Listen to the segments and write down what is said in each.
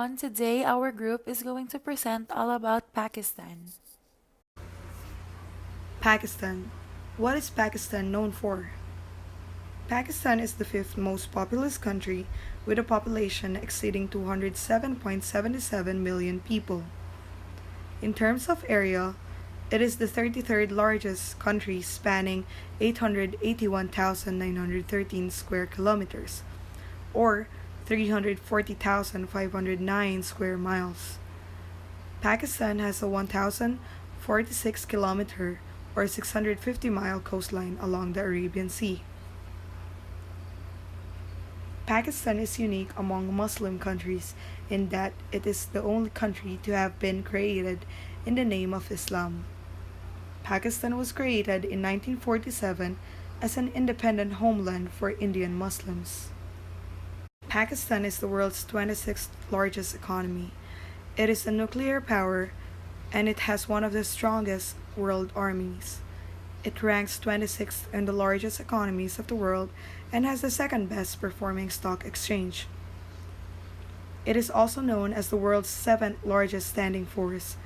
everyone. Today our group is going to present all about Pakistan. Pakistan. What is Pakistan known for? Pakistan is the fifth most populous country with a population exceeding 207.77 million people. In terms of area, it is the 33rd largest country spanning 881,913 square kilometers, or 340,509 square miles. Pakistan has a 1,046 kilometer or 650-mile coastline along the Arabian Sea. Pakistan is unique among Muslim countries in that it is the only country to have been created in the name of Islam. Pakistan was created in 1947 as an independent homeland for Indian Muslims. Pakistan is the world's 26th largest economy. It is a nuclear power and it has one of the strongest world armies. It ranks 26th in the largest economies of the world and has the second best performing stock exchange. It is also known as the world's seventh largest standing force.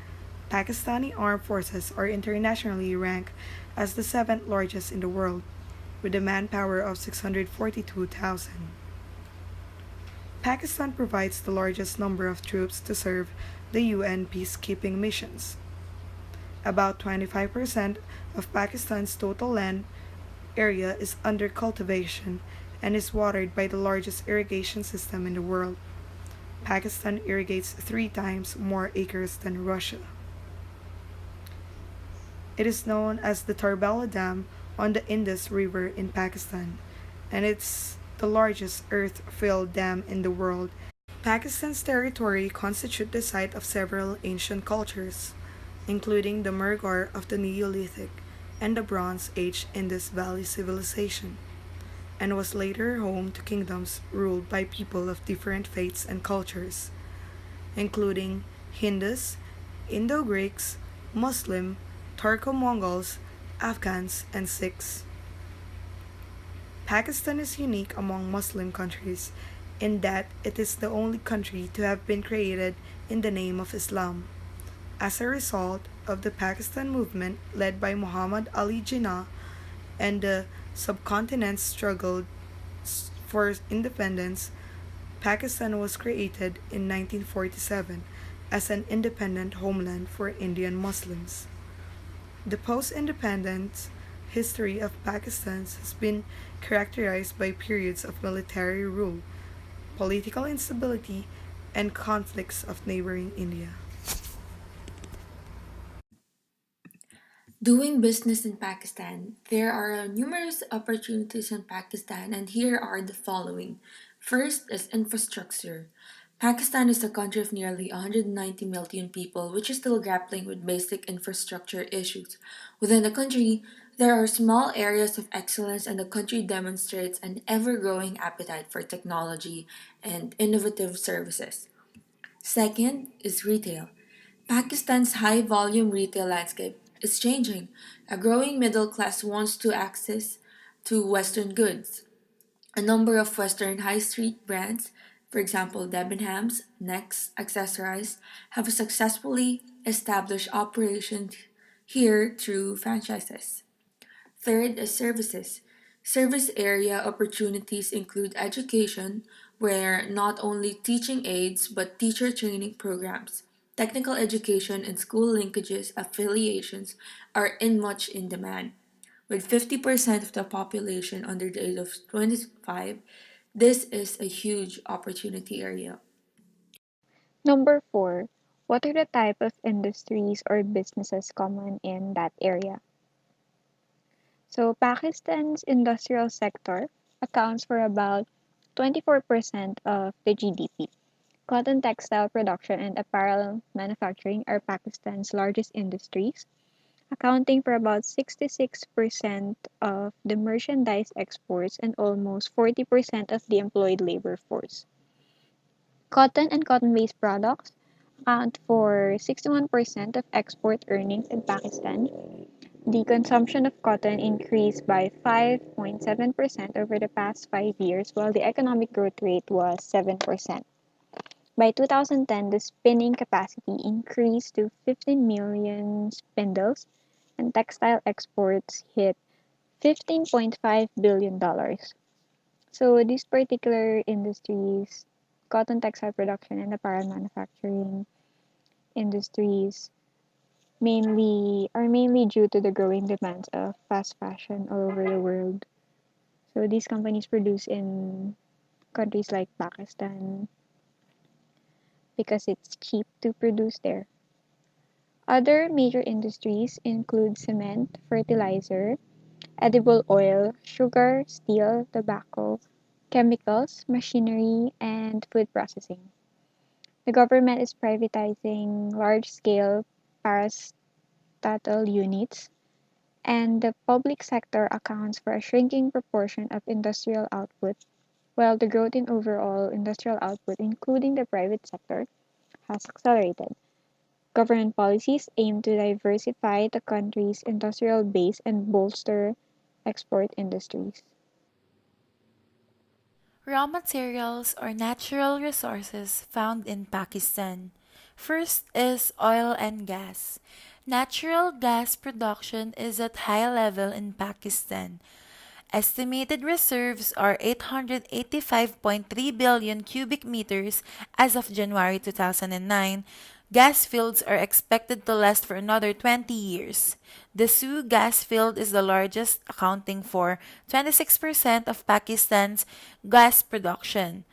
Pakistani armed forces are internationally ranked as the seventh largest in the world, with a manpower of 642,000. Pakistan provides the largest number of troops to serve the UN peacekeeping missions. About 25% of Pakistan's total land area is under cultivation and is watered by the largest irrigation system in the world. Pakistan irrigates 3 times more acres than Russia. It is known as the Tarbela Dam on the Indus River in Pakistan, and it's the largest earth-filled dam in the world. Pakistan's territory constitutes the site of several ancient cultures, including the Mughal of the Neolithic and the Bronze Age Indus Valley Civilization, and was later home to kingdoms ruled by people of different faiths and cultures, including Hindus, Indo-Greeks, Muslim, Turco-Mongols, Afghans, and Sikhs. Pakistan is unique among Muslim countries in that it is the only country to have been created in the name of Islam. As a result of the Pakistan movement led by Muhammad Ali Jinnah and the subcontinent's struggle for independence, Pakistan was created in 1947 as an independent homeland for Indian Muslims. The post-independence history of Pakistan has been characterized by periods of military rule, political instability, and conflicts of neighboring India. Doing business in Pakistan. There are numerous opportunities in Pakistan, and here are the following. First is infrastructure. Pakistan is a country of nearly 190 million people, which is still grappling with basic infrastructure issues. Within the country, there are small areas of excellence, and the country demonstrates an ever growing appetite for technology and innovative services. Second is retail. Pakistan's high volume retail landscape is changing. A growing middle class wants to access to Western goods. A number of Western high street brands, for example Debenhams, Next, Accessorize, have successfully established operations here through franchises. Third is services. Service area opportunities include education, where not only teaching aids but teacher training programs, technical education, and school linkages affiliations are much in demand. With 50% of the population under the age of 25, this is a huge opportunity area. Number four, what are the type of industries or businesses common in that area? So Pakistan's industrial sector accounts for about 24% of the GDP. Cotton textile production and apparel manufacturing are Pakistan's largest industries, accounting for about 66% of the merchandise exports and almost 40% of the employed labor force. Cotton and cotton-based products account for 61% of export earnings in Pakistan. The consumption of cotton increased by 5.7% over the past 5 years, while the economic growth rate was 7%. By 2010, the spinning capacity increased to 15 million spindles, and textile exports hit $15.5 billion. So these particular industries, cotton textile production and apparel manufacturing industries, mainly due to the growing demands of fast fashion all over the world. So these companies produce in countries like Pakistan because it's cheap to produce there. Other major industries include cement, fertilizer, edible oil, sugar, steel, tobacco, chemicals, machinery, and food processing. The government is privatizing large-scale parastatal units, and the public sector accounts for a shrinking proportion of industrial output, while the growth in overall industrial output, including the private sector, has accelerated. Government policies aim to diversify the country's industrial base and bolster export industries. Raw materials or natural resources found in Pakistan. First is oil and gas. Natural gas production is at high level in Pakistan. Estimated reserves are 885.3 billion cubic meters as of January 2009. Gas fields are expected to last for another 20 years. The Su gas field is the largest, accounting for 26% of Pakistan's gas production.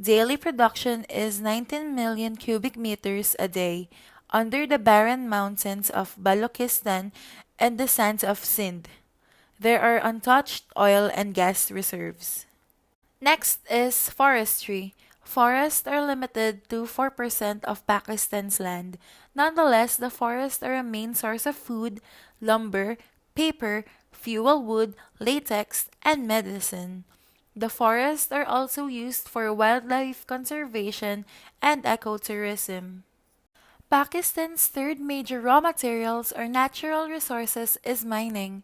Daily production is 19 million cubic meters a day under the barren mountains of Balochistan and the sands of Sindh. There are untouched oil and gas reserves. Next is forestry. Forests are limited to 4% of Pakistan's land. Nonetheless, the forests are a main source of food, lumber, paper, fuel wood, latex, and medicine. The forests are also used for wildlife conservation and ecotourism. Pakistan's third major raw materials or natural resources is mining.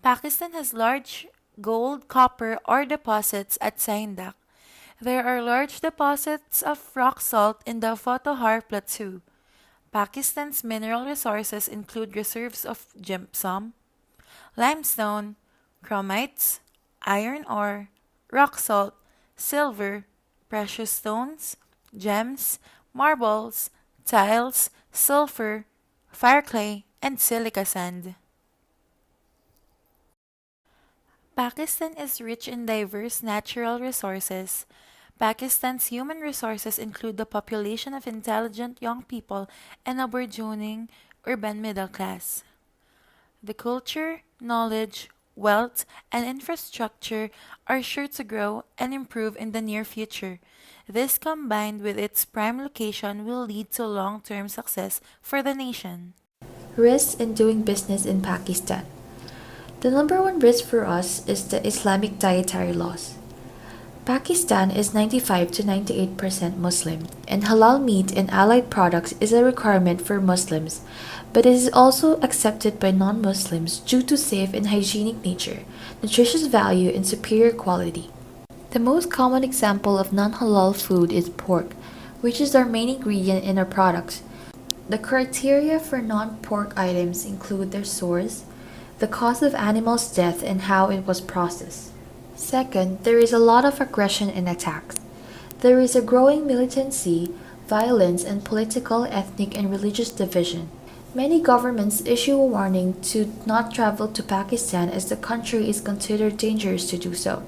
Pakistan has large gold, copper, ore deposits at Saindak. There are large deposits of rock salt in the Fotohar Plateau. Pakistan's mineral resources include reserves of gypsum, limestone, chromites, iron ore, rock salt, silver, precious stones, gems, marbles, tiles, sulfur, fire clay, and silica sand. Pakistan is rich in diverse natural resources. Pakistan's human resources include the population of intelligent young people and a burgeoning urban middle class. The culture, knowledge, wealth, and infrastructure are sure to grow and improve in the near future. This, combined with its prime location, will lead to long-term success for the nation. Risks in doing business in Pakistan. The number one risk for us is the Islamic dietary laws. Pakistan is 95 to 98% Muslim, and halal meat and allied products is a requirement for Muslims, but it is also accepted by non-Muslims due to safe and hygienic nature, nutritious value, and superior quality. The most common example of non-halal food is pork, which is our main ingredient in our products. The criteria for non-pork items include their source, the cause of animal's death, and how it was processed. Second, there is a lot of aggression and attacks. There is a growing militancy, violence, and political, ethnic, and religious division. Many governments issue a warning to not travel to Pakistan as the country is considered dangerous to do so.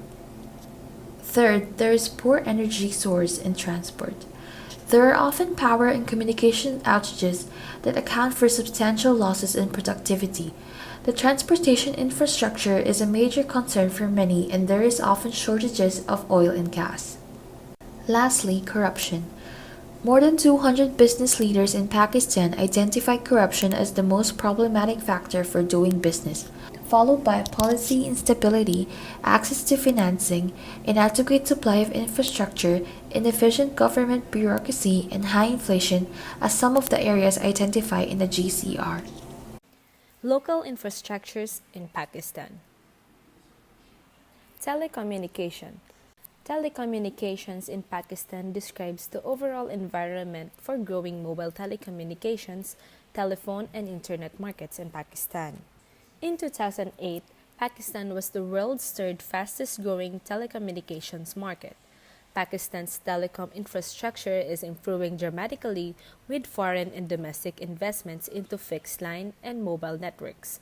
Third, there is poor energy source and transport. There are often power and communication outages that account for substantial losses in productivity. The transportation infrastructure is a major concern for many, and there is often shortages of oil and gas. Lastly, corruption. More than 200 business leaders in Pakistan identify corruption as the most problematic factor for doing business, followed by policy instability, access to financing, inadequate supply of infrastructure, inefficient government bureaucracy, and high inflation as some of the areas identified in the GCR. Local infrastructures in Pakistan. Telecommunication. Telecommunications in Pakistan describes the overall environment for growing mobile telecommunications, telephone, and internet markets in Pakistan. In 2008, Pakistan was the world's third fastest growing telecommunications market. Pakistan's telecom infrastructure is improving dramatically with foreign and domestic investments into fixed line and mobile networks.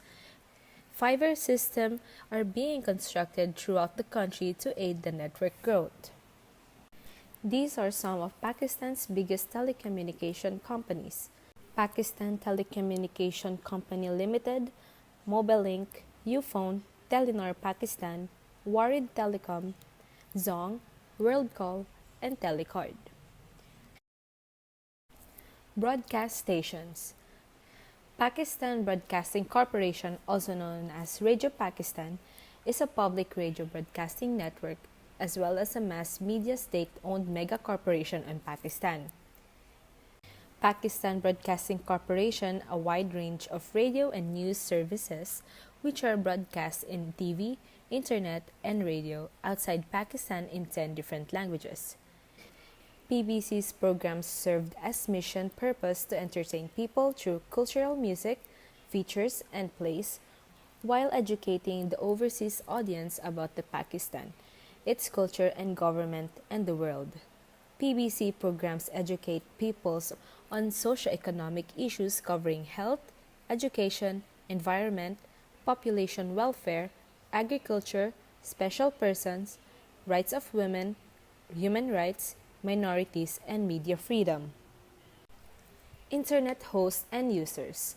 Fiber systems are being constructed throughout the country to aid the network growth. These are some of Pakistan's biggest telecommunication companies: Pakistan Telecommunication Company Limited, Mobilink, Ufone, Telenor Pakistan, Warid Telecom, Zong, WorldCall, and Telecard. Broadcast stations. Pakistan Broadcasting Corporation, also known as Radio Pakistan, is a public radio broadcasting network as well as a mass media state-owned mega corporation in Pakistan. Pakistan Broadcasting Corporation a wide range of radio and news services which are broadcast in TV, internet, and radio outside Pakistan in 10 different languages. PBC's programs served as mission purpose to entertain people through cultural music, features, and plays, while educating the overseas audience about the Pakistan, its culture and government, and the world. PBC programs educate peoples on socio-economic issues covering health, education, environment, population welfare, agriculture, special persons, rights of women, human rights, minorities, and media freedom. Internet hosts and users.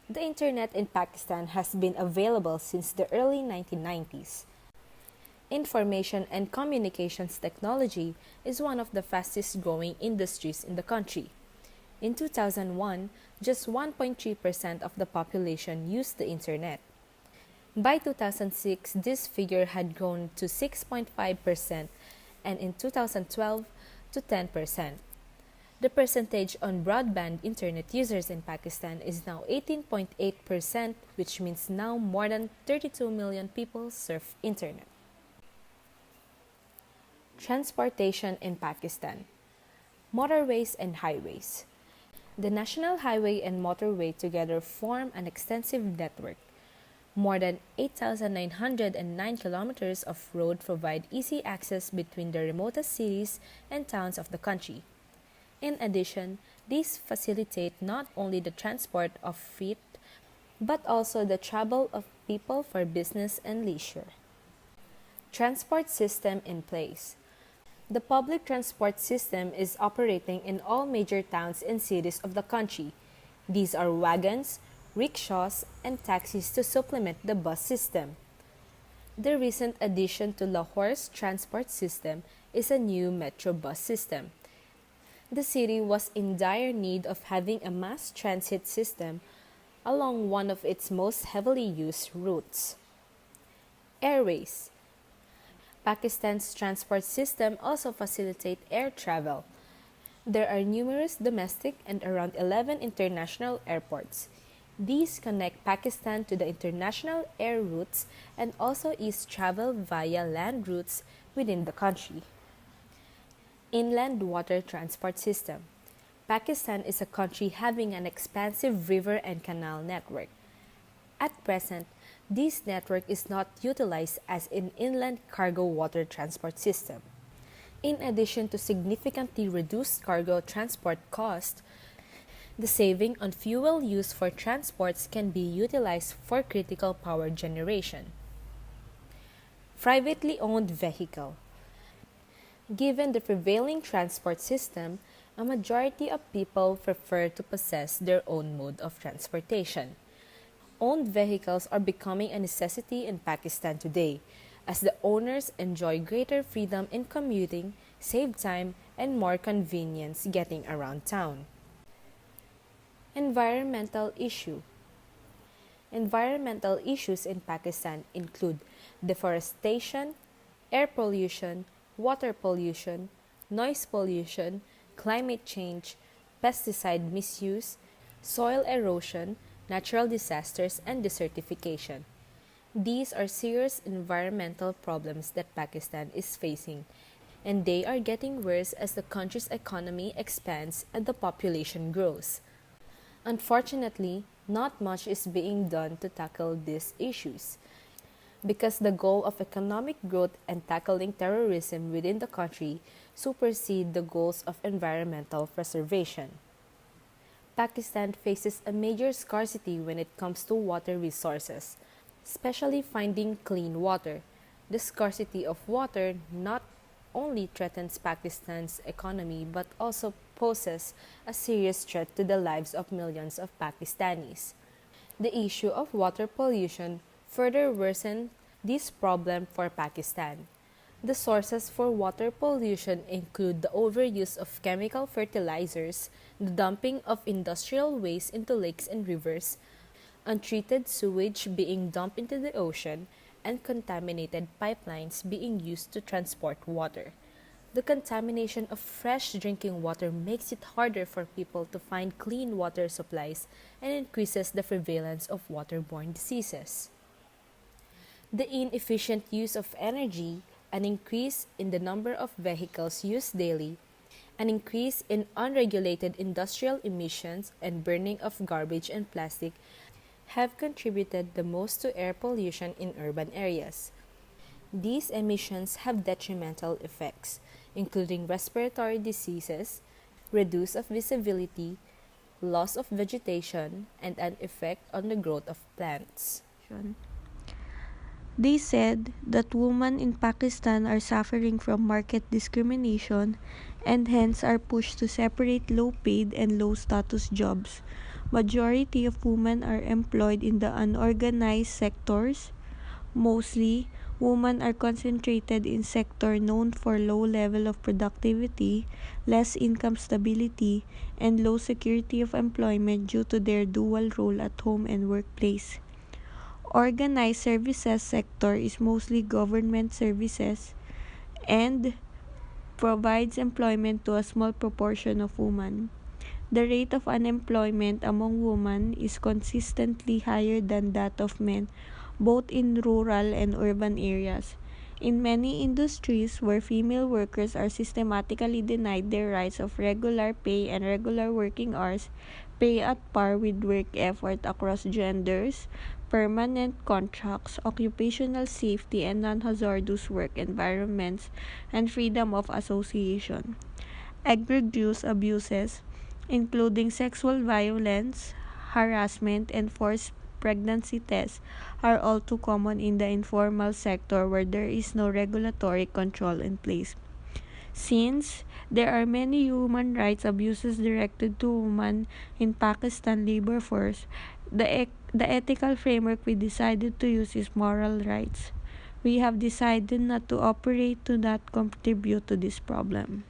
The Internet in Pakistan has been available since the early 1990s. Information and communications technology is one of the fastest growing industries in the country. In 2001, just 1.3% of the population used the Internet. By 2006, this figure had grown to 6.5%, and in 2012, to 10%. The percentage on broadband internet users in Pakistan is now 18.8%, which means now more than 32 million people surf internet. Transportation in Pakistan. Motorways and highways. The National Highway and Motorway together form an extensive network. More than 8,909 kilometers of road provide easy access between the remotest cities and towns of the country. In addition, these facilitate not only the transport of freight, but also the travel of people for business and leisure. Transport system in place. The public transport system is operating in all major towns and cities of the country. These are wagons, rickshaws, and taxis to supplement the bus system. The recent addition to Lahore's transport system is a new metro bus system. The city was in dire need of having a mass transit system along one of its most heavily used routes. Airways. Pakistan's transport system also facilitates air travel. There are numerous domestic and around 11 international airports. These connect Pakistan to the international air routes and also ease travel via land routes within the country. Inland water transport system. Pakistan is a country having an expansive river and canal network. At present, this network is not utilized as an inland cargo water transport system. In addition to significantly reduced cargo transport cost, the saving on fuel used for transports can be utilized for critical power generation. Privately owned vehicle. Given the prevailing transport system, a majority of people prefer to possess their own mode of transportation. Owned vehicles are becoming a necessity in Pakistan today, as the owners enjoy greater freedom in commuting, save time, and more convenience getting around town. Environmental issue. Environmental issues in Pakistan include deforestation, air pollution, water pollution, noise pollution, climate change, pesticide misuse, soil erosion, natural disasters, and desertification. These are serious environmental problems that Pakistan is facing, and they are getting worse as the country's economy expands and the population grows. Unfortunately, not much is being done to tackle these issues because the goal of economic growth and tackling terrorism within the country supersede the goals of environmental preservation. Pakistan faces a major scarcity when it comes to water resources, especially finding clean water. The scarcity of water not only threatens Pakistan's economy but also poses a serious threat to the lives of millions of Pakistanis. The issue of water pollution further worsened this problem for Pakistan. The sources for water pollution include the overuse of chemical fertilizers, the dumping of industrial waste into lakes and rivers, untreated sewage being dumped into the ocean, and contaminated pipelines being used to transport water. The contamination of fresh drinking water makes it harder for people to find clean water supplies and increases the prevalence of waterborne diseases. The inefficient use of energy, an increase in the number of vehicles used daily, an increase in unregulated industrial emissions, and burning of garbage and plastic have contributed the most to air pollution in urban areas. These emissions have detrimental effects, including respiratory diseases, reduce of visibility, loss of vegetation, and an effect on the growth of plants. They said that women in Pakistan are suffering from market discrimination and hence are pushed to separate low-paid and low-status jobs. Majority of women are employed in the unorganized sectors. Mostly, women are concentrated in sector known for low level of productivity, less income stability, and low security of employment due to their dual role at home and workplace. Organized services sector is mostly government services and provides employment to a small proportion of women. The rate of unemployment among women is consistently higher than that of men, both in rural and urban areas. In many industries where female workers are systematically denied their rights of regular pay and regular working hours, pay at par with work effort across genders, permanent contracts, occupational safety and non-hazardous work environments, and freedom of association. Egregious abuses, including sexual violence, harassment, and forced pregnancy tests, are all too common in the informal sector where there is no regulatory control in place. Since there are many human rights abuses directed to women in Pakistan labor force, the ethical framework we decided to use is moral rights. We have decided not to operate to not contribute to this problem.